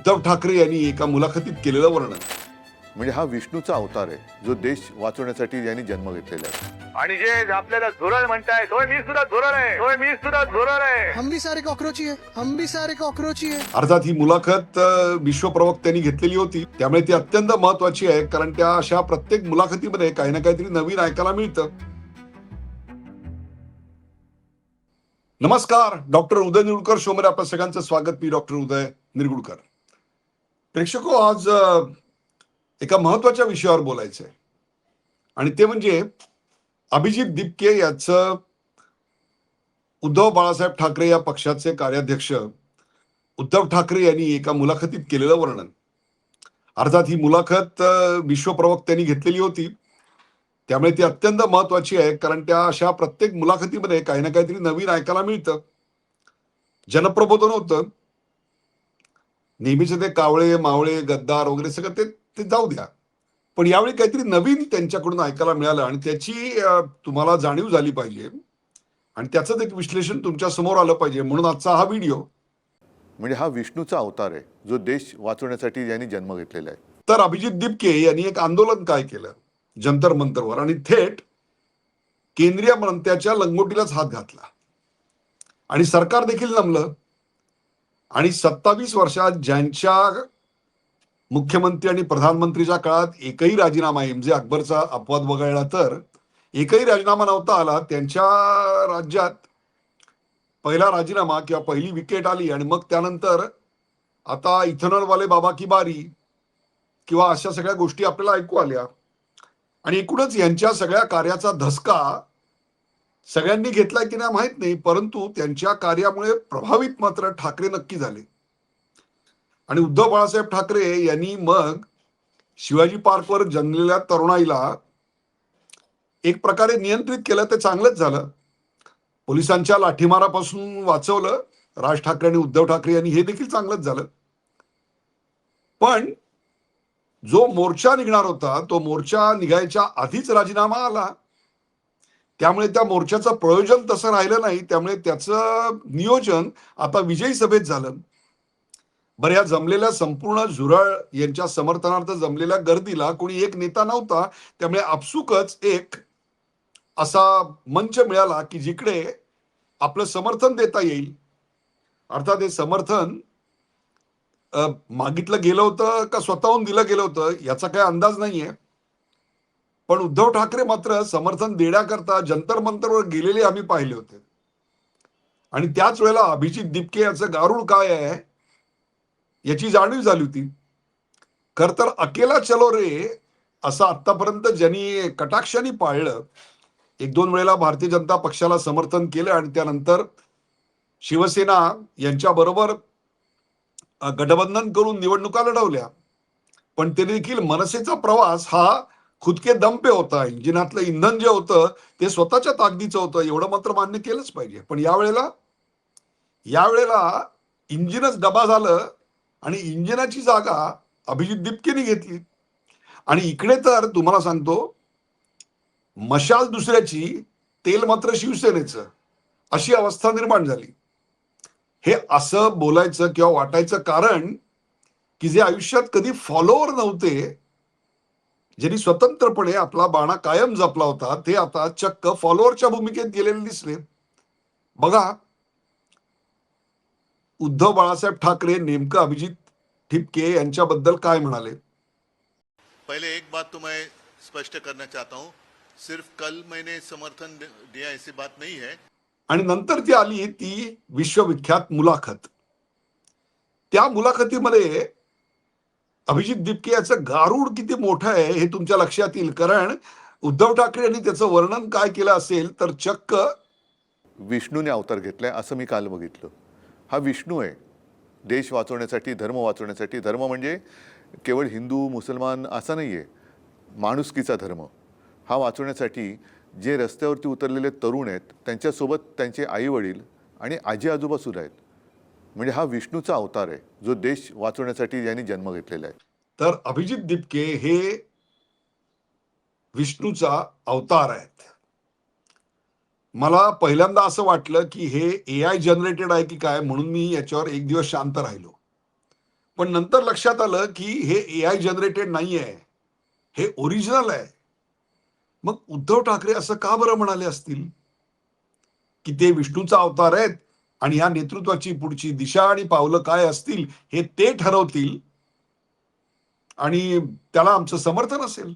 उद्धव ठाकरे यांनी एका मुलाखतीत केलेलं वर्णन. म्हणजे हा विष्णूचा अवतार आहे जो देश वाचवण्यासाठी यांनी जन्म घेतलेला आहे. आणि जे आपल्याला धुरळ म्हणताय तो मी सुद्धा धुरळ आहे, तो मी सुद्धा धुरळ आहे. हम भी सारे कॉकरोची है, हम भी सारे कॉकरोची है. अर्थात ही मुलाखत विश्वप्रवक्त्यांनी घेतलेली होती, त्यामुळे ती अत्यंत महत्वाची आहे, कारण त्या अशा प्रत्येक मुलाखतीमध्ये काही ना काहीतरी नवीन ऐकायला मिळतं. नमस्कार, डॉक्टर उदय निरगुडकर शो मध्ये आपल्या सगळ्यांचं स्वागत. मी डॉक्टर उदय निरगुडकर. प्रेक्षको, आज एका महत्वाच्या विषयावर बोलायचंय आणि ते म्हणजे अभिजित दिपके याचं उद्धव बाळासाहेब ठाकरे या पक्षाचे कार्याध्यक्ष उद्धव ठाकरे यांनी एका मुलाखतीत केलेलं वर्णन. अर्थात ही मुलाखत विश्वप्रवक्त्यांनी घेतलेली होती, त्यामुळे ती अत्यंत महत्वाची आहे, कारण त्या अशा प्रत्येक मुलाखतीमध्ये काही ना काहीतरी नवीन ऐकायला मिळतं. जनप्रबोधन होतं. नेहमीचे ते कावळे मावळे गद्दार वगैरे सगळं ते जाऊ द्या, पण यावेळी काहीतरी नवीन त्यांच्याकडून ऐकायला मिळालं आणि त्याची तुम्हाला जाणीव झाली पाहिजे आणि त्याचं एक विश्लेषण तुमच्या समोर आलं पाहिजे, म्हणून आजचा हा व्हिडिओ. म्हणजे हा विष्णूचा अवतार आहे जो देश वाचवण्यासाठी यांनी जन्म घेतलेला आहे. तर अभिजित दिपके यांनी एक आंदोलन काय केलं जंतर मंतरवर आणि थेट केंद्रीय मंत्र्याच्या लंगोटीलाच हात घातला आणि सरकार देखील नमलं. आणि 27 वर्षात ज्यांच्या मुख्यमंत्री आणि प्रधानमंत्रीच्या काळात एकही राजीनामा, एमजे अकबरचा अपवाद वगळला तर एकही राजीनामा नव्हता आला, त्यांच्या राज्यात पहिला राजीनामा किंवा पहिली विकेट आली आणि मग त्यानंतर आता इथेनॉलवाले बाबा की बारी किंवा अशा सगळ्या गोष्टी आपल्याला ऐकू आल्या. आणि एकूणच यांच्या सगळ्या कार्याचा धसका सगळ्यांनी घेतलाय की नाही माहित नाही, परंतु त्यांच्या कार्यामुळे प्रभावित मात्र ठाकरे नक्की झाले. आणि उद्धव बाळासाहेब ठाकरे यांनी मग शिवाजी पार्कवर जन्मलेल्या तरुणाईला एक प्रकारे नियंत्रित केलं, ते चांगलंच झालं. पोलिसांच्या लाठीमारापासून वाचवलं राज ठाकरे आणि उद्धव ठाकरे यांनी, हे देखील चांगलंच झालं. पण जो मोर्चा निघणार होता तो मोर्चा निघायच्या आधीच राजीनामा आला, त्यामुळे त्या मोर्चाचं प्रयोजन तसं राहिलं नाही, त्यामुळे त्याचं नियोजन आता विजयी सभेत झालं. बरं, या जमलेल्या संपूर्ण झुरळ यांच्या समर्थनार्थ जमलेल्या गर्दीला कोणी एक नेता नव्हता, त्यामुळे आपसुकच एक असा मंच मिळाला की जिकडे आपलं समर्थन देता येईल. अर्थात हे समर्थन मागितलं गेलं होतं का स्वतःहून दिलं गेलं होतं याचा काही अंदाज नाहीये, पण उद्धव ठाकरे मात्र समर्थन देण्याकरता जंतर मंतरवर गेलेले आम्ही पाहिले होते. आणि त्याच वेळेला अभिजित दिपके याचं गारुड काय आहे याची जाणीव झाली होती. खर तर अकेला चलो रे असं आतापर्यंत ज्यांनी कटाक्षाने पाळलं, एक दोन वेळेला भारतीय जनता पक्षाला समर्थन केलं आणि त्यानंतर शिवसेना यांच्या बरोबर गठबंधन करून निवडणुका लढवल्या, पण ते देखील मनसेचा प्रवास हा खुदके दम पे होता. इंजिनातलं इंधन जे होतं ते स्वतःच्या ताकदीचं होतं, एवढं मात्र मान्य केलंच पाहिजे. पण यावेळेला इंजिनच डबा झालं आणि इंजिनाची जागा अभिजित दिपकेने घेतली. आणि इकडे तर तुम्हाला सांगतो, मशाल दुसऱ्याची तेल मात्र शिवसेनेचं, अशी अवस्था निर्माण झाली. हे असं बोलायचं किंवा वाटायचं कारण की जे आयुष्यात कधी फॉलोअर नव्हते, ज्यांनी स्वतंत्रपणे आपला बाणा कायम जपला होता, ते आता चक्क फॉलोअरच्या भूमिकेत गेलेले दिसले. बघा, उद्धव बाळासाहेब ठाकरे नेमकं अभिजित दिपके यांच्याबद्दल काय म्हणाले. पहले एक बात तो मैं स्पष्ट करना चाहता हूँ, सिर्फ कल मैंने समर्थन दिया ऐसी बात नहीं है. आणि नंतर ती आली ती विश्वविख्यात मुलाखत. त्या मुलाखतीमध्ये अभिजित दिपके याचं गारुड किती मोठं आहे हे तुमच्या लक्षात येईल, कारण उद्धव ठाकरे यांनी त्याचं वर्णन काय केलं असेल तर चक्क विष्णूने अवतार घेतलाय असं मी काल बघितलं. हा विष्णू आहे देश वाचवण्यासाठी, धर्म वाचवण्यासाठी. धर्म म्हणजे केवळ हिंदू मुसलमान असा नाही आहे, माणुसकीचा धर्म हा वाचवण्यासाठी जे रस्त्यावरती उतरलेले तरुण आहेत त्यांच्यासोबत त्यांचे आई वडील आणि आजी आजोबा सुद्धा आहेत. म्हणजे हा विष्णूचा अवतार आहे जो देश वाचवण्यासाठी यांनी जन्म घेतलेला आहे. तर अभिजित दिपके हे विष्णूचा अवतार आहेत. मला पहिल्यांदा असं वाटलं की हे AI जनरेटेड आहे की काय, म्हणून मी याच्यावर एक दिवस शांत राहिलो. पण नंतर लक्षात आलं की हे AI जनरेटेड नाही आहे, हे ओरिजिनल आहे. मग उद्धव ठाकरे असं का बरं म्हणाले असतील की ते विष्णूचा अवतार आहेत आणि या नेतृत्वाची पुढची दिशा आणि पावलं काय असतील हे ते ठरवतील आणि त्याला आमचं समर्थन असेल.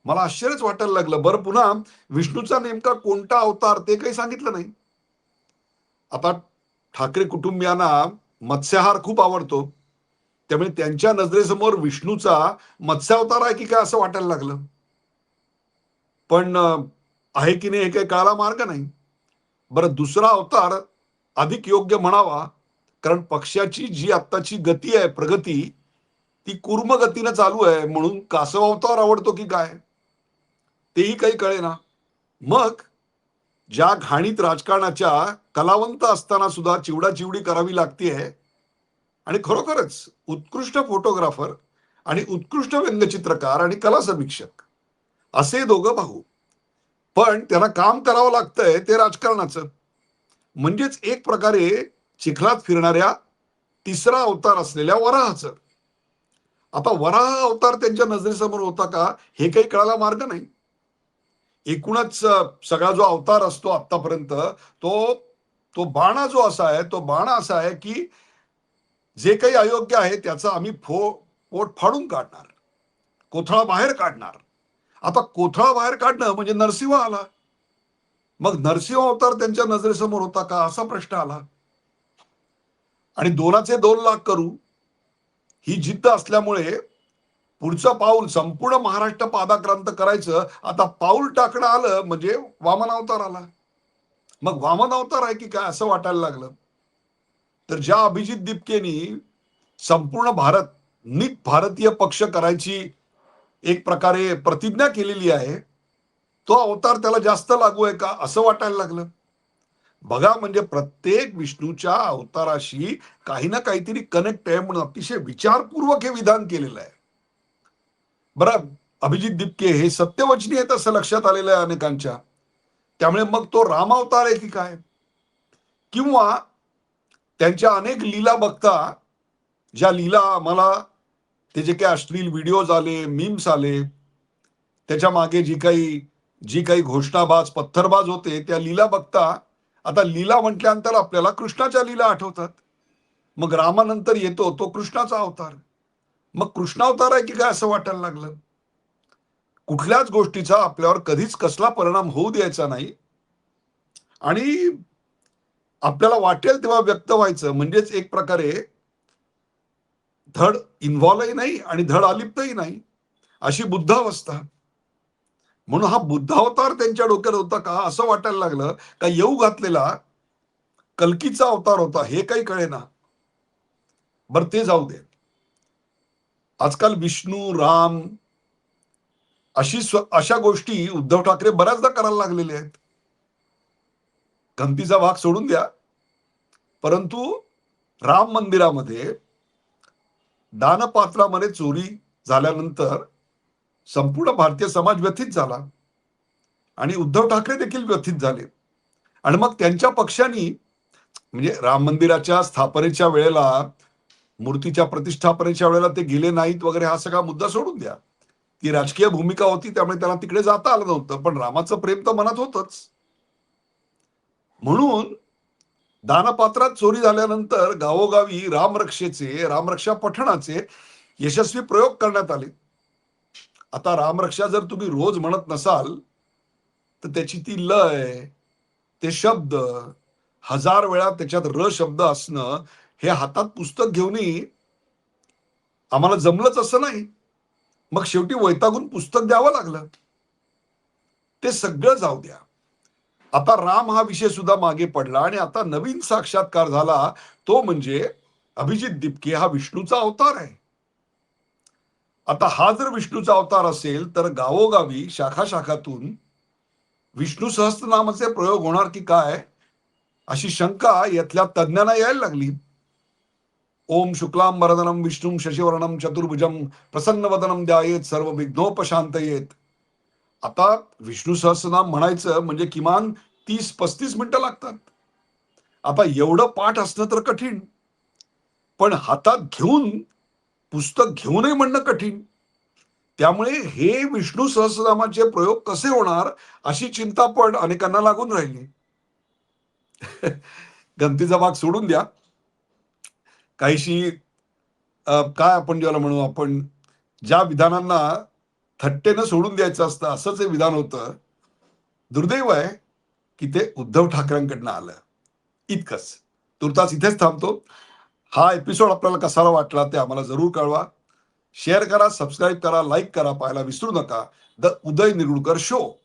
मला आश्चर्यच वाटायला लागलं. बरं, पुन्हा विष्णूचा नेमका कोणता अवतार ते काही सांगितलं नाही. आता ठाकरे कुटुंबियांना मत्स्याहार खूप आवडतो, त्यामुळे त्यांच्या नजरेसमोर विष्णूचा मत्स्यावतार आहे की काय असं वाटायला लागलं. पण आहे की नाही हे काही कळायला मार्ग नाही. बरं, दुसरा अवतार अधिक योग्य म्हणावा, कारण पक्षाची जी आत्ताची गती आहे, प्रगती, ती कूर्म गतीनं चालू आहे. म्हणून कासव अवतार आवडतो की काय तेही काही कळेना. मग ज्या घाणीत राजकारणाच्या कलावंत असताना सुद्धा चिवडाचिवडी करावी लागतेय आणि खरोखरच उत्कृष्ट फोटोग्राफर आणि उत्कृष्ट व्यंगचित्रकार आणि कला समीक्षक असे दोघं भाऊ, पण त्यांना काम करावं लागतंय ते राजकारणाचं. म्हणजेच एक प्रकारे चिखलात फिरणाऱ्या तिसरा अवतार असलेल्या वराहाचं. आता वराह अवतार त्यांच्या नजरेसमोर होता का हे काही कळायला मार्ग नाही. एकूणच सगळा जो अवतार असतो आतापर्यंत, तो तो बाणा जो असा आहे, तो बाणा असा आहे की जे काही अयोग्य आहे त्याचं आम्ही पोट फाडून काढणार, कोथळा बाहेर काढणार. आता कोथळा बाहेर काढणं म्हणजे नरसिंह आला. मग नरसिंह अवतार त्यांच्या नजरेसमोर होता का असा प्रश्न आला. आणि 2चे 2 लाख करू ही जिद्द असल्यामुळे पुढचं पाऊल संपूर्ण महाराष्ट्र पादाक्रांत करायचं. आता पाऊल टाकणं आलं म्हणजे वामन अवतार आला. मग वामन अवतार आहे की काय असं वाटायला लागलं. तर ज्या अभिजित दिपकेनी संपूर्ण भारत नीट भारतीय पक्ष करायची एक प्रकारे प्रतिज्ञा केलेली आहे, तो अवतार त्याला जास्त लागू आहे का असं वाटायला लागलं. बघा, म्हणजे प्रत्येक विष्णूच्या अवताराशी काही ना काहीतरी कनेक्ट आहे म्हणून अतिशय विचारपूर्वक हे विधान केलेलं आहे. बरं, अभिजित दिपके हे सत्यवचनी आहेत असं लक्षात आलेलं आहे अनेकांच्या. त्यामुळे मग तो राम अवतार आहे की काय, किंवा त्यांच्या अनेक लीला बघता, ज्या लीला आम्हाला ते जे काही अश्लील व्हिडिओज आले, मीम्स आले, त्याच्या मागे जी काही घोषणाबाज पत्थरबाज होते, त्या लीला बघता आता लीला म्हटल्यानंतर आपल्याला कृष्णाच्या लीला आठवतात. मग रामानंतर येतो तो कृष्णाचा अवतार. मग कृष्णावतार आहे की काय असं वाटायला लागलं. कुठल्याच गोष्टीचा आपल्यावर कधीच कसला परिणाम होऊ द्यायचा नाही आणि आपल्याला वाटेल तेव्हा व्यक्त व्हायचं. म्हणजेच एक प्रकारे धड इन्व्हॉल्वही नाही आणि धड अलिप्तही नाही, अशी बुद्धावस्था. म्हणून हा बुद्धावतार त्यांच्या डोक्यात होता का असं वाटायला लागलं. का येऊ घातलेला कल्कीचा अवतार होता हे काही कळेना. बरं, ते जाऊ दे. आजकाल विष्णू, राम अशा गोष्टी उद्धव ठाकरे बऱ्याचदा करायला लागलेले आहेत. गमतीचा भाग सोडून द्या, परंतु राम मंदिरामध्ये दानपात्रामध्ये चोरी झाल्यानंतर संपूर्ण भारतीय समाज व्यथित झाला आणि उद्धव ठाकरे देखील व्यथित झाले. आणि मग त्यांच्या पक्षांनी, म्हणजे राम मंदिराच्या स्थापनेच्या वेळेला, मूर्तीच्या प्रतिष्ठापनेच्या वेळेला ते गेले नाहीत वगैरे हा सगळा मुद्दा सोडून द्या. ती राजकीय भूमिका होती, त्यामुळे त्यांना तिकडे जाता आलं नव्हतं. पण रामाचं प्रेम तर मनात होतच. म्हणून दानपात्रात चोरी झाल्यानंतर गावोगावी रामरक्षा पठणाचे यशस्वी प्रयोग करण्यात आले. आता रामरक्षा जर तुम्ही रोज म्हणत नसाल तर त्याची ती लय, ते शब्द 1000 वेळा त्याच्यात र शब्द असणं, हे हातात पुस्तक घेऊनही आम्हाला जमलंच असं नाही. मग शेवटी वैतागून पुस्तक द्यावं लागलं. ते सगळं जाऊ द्या. आता राम हा विषय सुद्धा मागे पडला आणि आता नवीन साक्षात्कार झाला, तो म्हणजे अभिजित दिपके हा विष्णूचा अवतार आहे. आता हा जर विष्णूचा अवतार असेल तर गावोगावी शाखातून विष्णू सहस्त्रनामाचे प्रयोग होणार की काय अशी शंका यातल्या तज्ञांना यायला लागली. ओम शुक्लांबरधरं विष्णुं शशिवर्णं चतुर्भुजं प्रसन्नवदनं ध्यायेत सर्व विघ्नोपशांतयेत. आता विष्णू सहस्त्रनाम म्हणायचं म्हणजे किमान 30-35 मिनिटं लागतात. आता एवढं पाठ असणं तर कठीण, पण हातात घेऊन पुस्तक घेऊनही म्हणणं कठीण. त्यामुळे हे विष्णू सहस्रनामाचे प्रयोग कसे होणार अशी चिंता पण अनेकांना लागून राहिली. गमतीचा भाग सोडून द्या. काहीशी काय आपण ज्याला म्हणू, आपण ज्या विधानांना थट्टेनं सोडून द्यायचं असतं असंच हे विधान होतं. दुर्दैव आहे की ते उद्धव ठाकरेंकडनं आलं. इतकंच. तुर्तास इथेच थांबतो. हा एपिसोड आपल्याला कसा वाटला ते आम्हाला जरूर कळवा. शेअर करा, सबस्क्राईब करा, लाईक करा, पाहायला विसरू नका. The Uday Nirulkar show.